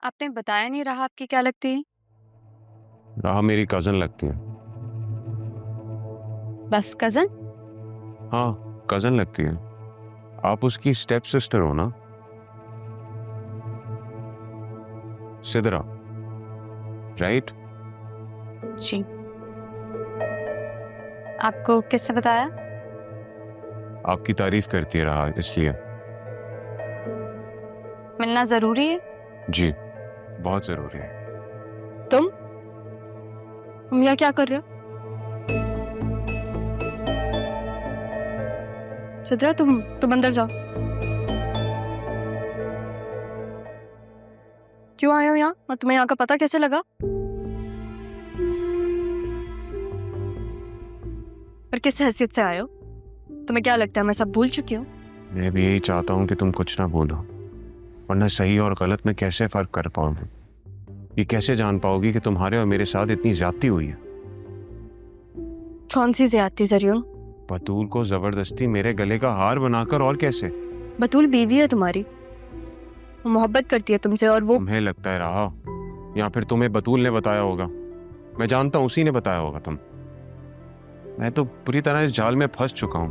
आपने बताया नहीं, राह आपकी क्या लगती है? राह मेरी कजन लगती है। बस कजन? हाँ, कजन लगती है। आप उसकी स्टेप सिस्टर हो ना? सिदरा, राइट? जी। आपको किसने बताया? आपकी तारीफ करती है राह, इसलिए। मिलना जरूरी है? जी, बहुत जरूरी है। तुम यहाँ क्या कर रहे हो? सिद्रा, तुम अंदर जाओ। क्यों आए हो यहाँ और तुम्हें यहाँ का पता कैसे लगा? और किस हैसियत से आए हो? तुम्हें क्या लगता है मैं सब भूल चुकी हूँ? मैं भी यही चाहता हूँ कि तुम कुछ ना भूलो, वरना सही और गलत में कैसे फर्क कर पाओगे? ये कैसे जान पाओगी कि तुम्हारे और मेरे साथ इतनी ज्यादती हुई है? कौन सी ज्यादती जरियून? बतूल को जबरदस्ती मेरे गले का हार बनाकर, और कैसे? बतूल बीवी है तुम्हारी, वो मोहब्बत करती है तुमसे और वो। तुम्हें लगता है रहा, या फिर तुम्हें बतूल ने बताया होगा? मैं जानता हूं उसी ने बताया होगा। मैं तो पूरी तरह इस जाल में फंस चुका हूं।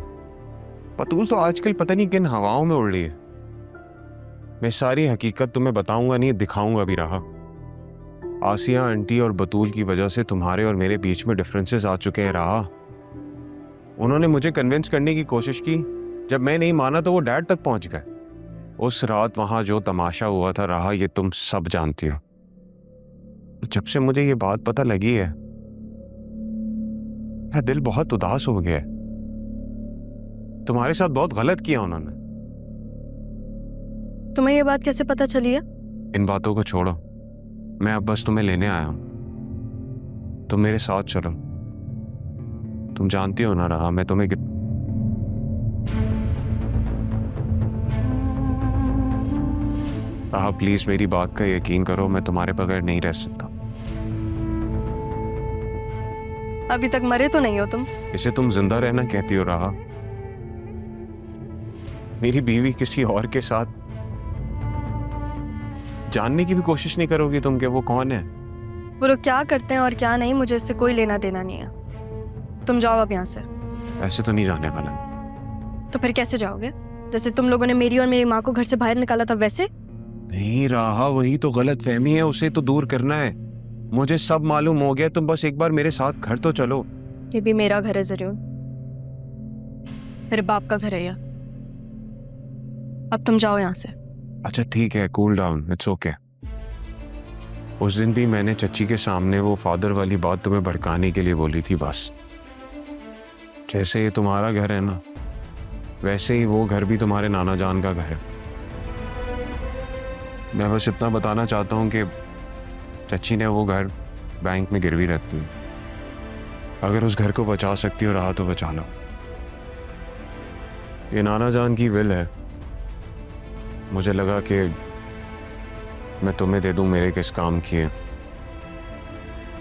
बतूल तो आजकल पता नहीं किन हवाओं में उड़ रही है। मैं सारी हकीकत तुम्हें बताऊंगा नहीं, दिखाऊंगा भी रहा। आसिया आंटी और बतूल की वजह से तुम्हारे और मेरे बीच में डिफरेंसेस आ चुके हैं रहा। उन्होंने मुझे कन्विंस करने की कोशिश की, जब मैं नहीं माना तो वो डैड तक पहुंच गए। उस रात वहां जो तमाशा हुआ था रहा, ये तुम सब जानती हो। जब से मुझे ये बात पता लगी है, मेरा दिल बहुत उदास हो गया है। तुम्हारे साथ बहुत गलत किया उन्होंने। तुम्हें ये बात कैसे पता चली है? इन बातों को छोड़ो, मैं अब बस तुम्हें लेने आया हूं। तुम मेरे साथ चलो। तुम जानती हो ना रहा, मैं तुम्हें रहा, प्लीज मेरी बात का यकीन करो, मैं तुम्हारे बगैर नहीं रह सकता। अभी तक मरे तो नहीं हो तुम? इसे तुम जिंदा रहना कहती हो रहा? मेरी बीवी किसी और के साथ, जानने की भी कोशिश नहीं करोगी तुम कि वो कौन है? वो लोग क्या करते हैं और क्या नहीं, मुझे इससे कोई लेना देना नहीं है। तुम जाओ अब यहाँ से। ऐसे तो नहीं जाने वाला। तो फिर कैसे जाओगे? जैसे तुम लोगों ने मेरी और मेरी माँ को घर से बाहर निकाला था वैसे? नहीं रहा, वही तो गलत फहमी है, उसे तो दूर करना है। मुझे सब मालूम हो गया, तुम बस एक बार मेरे साथ घर तो चलो। ये भी मेरा घर है जरूर, मेरे बाप का घर है यह। अब तुम जाओ यहाँ से। अच्छा ठीक है, कूल डाउन, इट्स ओके। उस दिन भी मैंने चच्ची के सामने वो फादर वाली बात तुम्हें भड़काने के लिए बोली थी बस। जैसे ये तुम्हारा घर है ना, वैसे ही वो घर भी तुम्हारे नाना जान का घर है। मैं बस इतना बताना चाहता हूँ कि चच्ची ने वो घर बैंक में गिरवी रखती है। अगर उस घर को बचा सकती हो रहा तो बचा लो। ये नाना जान की विल है। मुझे लगा कि मैं तुम्हें दे दूं मेरे किस काम की है।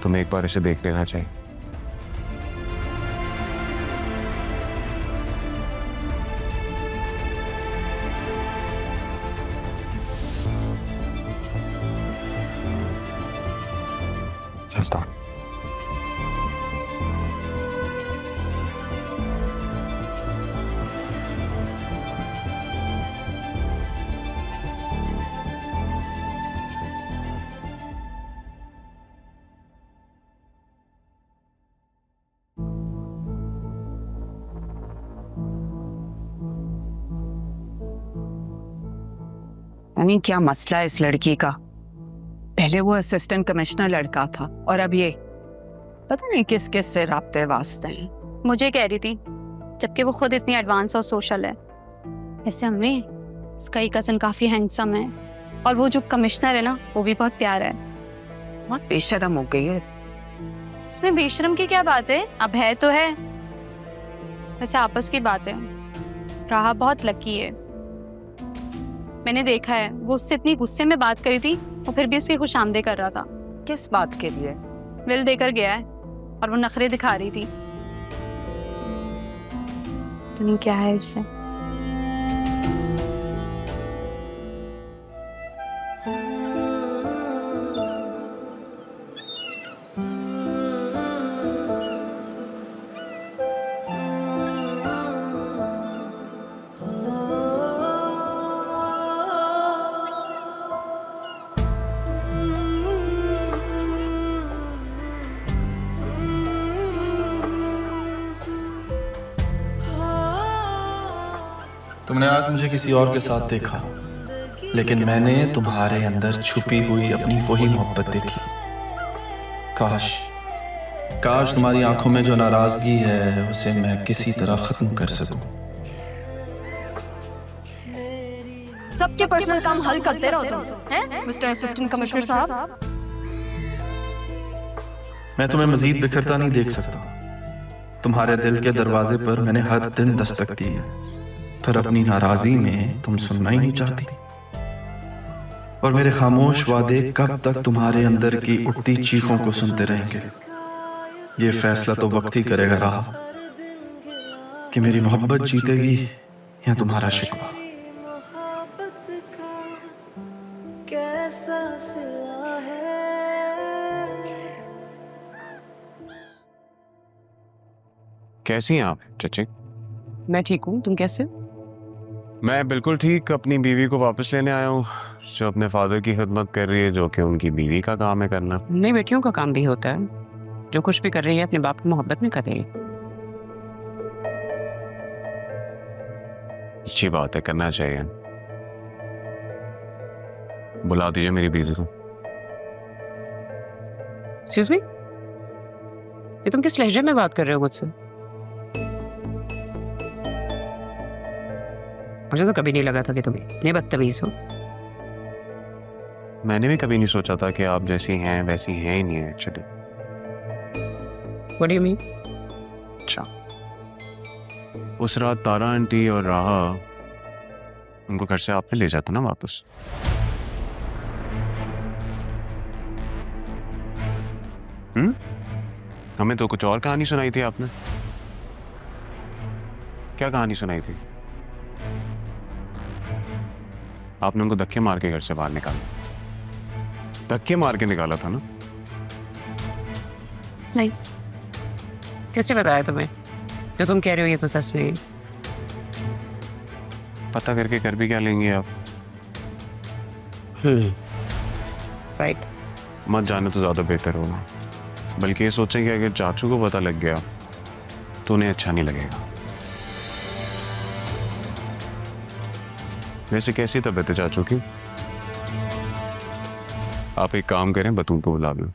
तुम्हें एक बार इसे देख लेना चाहिए। चलता हूं। नहीं, क्या मसला है इस लड़की का? पहले वो असिस्टेंट कमिश्नर लड़का था और अब ये पता नहीं किस किस से राब्ते वास्ते हैं। मुझे कह रही थी, जबकि वो खुद इतनी एडवांस और सोशल है। ऐसे अम्मी, इसका ही कजन काफी हैंडसम है, और वो जो कमिश्नर है ना, वो भी बहुत प्यारा है। बहुत बेशर्म हो गई है। इसमें बेशरम की क्या बात है? अब है तो है। वैसे आपस की बात है, राहा बहुत लकी है। मैंने देखा है, वो उससे इतनी गुस्से में बात करी थी, वो फिर भी उसकी खुशामदे कर रहा था। किस बात के लिए? विल देकर गया है और वो नखरे दिखा रही थी। तुम क्या है उससे? तुमने आज मुझे किसी और के साथ देखा, लेकिन मैंने तुम्हारे अंदर छुपी हुई अपनी वही मोहब्बत देखी। काश काश तुम्हारी आंखों में जो नाराजगी है उसे मैं किसी तरह खत्म कर सकूं। सबके पर्सनल काम हल करते रहो तुम, हैं मिस्टर असिस्टेंट कमिश्नर साहब। मैं तुम्हें मजीद बिखरता नहीं देख सकता। तुम्हारे दिल के दरवाजे पर मैंने हर दिन दस्तक दी है, पर अपनी नाराजगी में तुम सुनना ही नहीं चाहती। और मेरे खामोश वादे कब तक तुम्हारे अंदर की उठती चीखों को सुनते रहेंगे? ये फैसला तो वक्त ही करेगा रहा कि मेरी मोहब्बत जीतेगी या तुम्हारा शिकवा। कैसी हैं आप चचे? मैं ठीक हूँ, तुम कैसे? मैं बिल्कुल ठीक, अपनी बीवी को वापस लेने आया हूँ जो अपने फादर की खिदमत कर रही है, जो कि उनकी बीवी का काम है करना। नई बेटियों का काम भी होता है, जो कुछ भी कर रही है अपने बाप की मोहब्बत में कर रही है। अच्छी बात है, करना चाहिए। बुला दीजिए मेरी बीवी को। एक्सक्यूज मी, ये तुम किस लहजे में बात कर रहे हो मुझसे? मुझे तो कभी नहीं लगा था कि तुम इतने बदतमीज हो। मैंने भी कभी नहीं सोचा था कि आप जैसी हैं वैसी हैं ही नहीं है actually. What do you mean? अच्छा, उस रात तारा आंटी और राहा उनको घर से आपने ले जाता ना वापस। हमें तो कुछ और कहानी सुनाई थी आपने। क्या कहानी सुनाई थी? आपने उनको धक्के मार के घर से बाहर निकाला। धक्के मार के निकाला था ना? नहीं, किसने बताया तुम्हें? जो तुम कह रहे हो ये तो सच नहीं। पता करके कर भी क्या लेंगे आप? राइट। मत जाने तो ज्यादा बेहतर होगा। बल्कि ये सोचें कि अगर चाचू को पता लग गया तो उन्हें अच्छा नहीं लगेगा। वैसे कैसी तबीयत है चाचू की? आप एक काम करें, बतूल को बुला लो।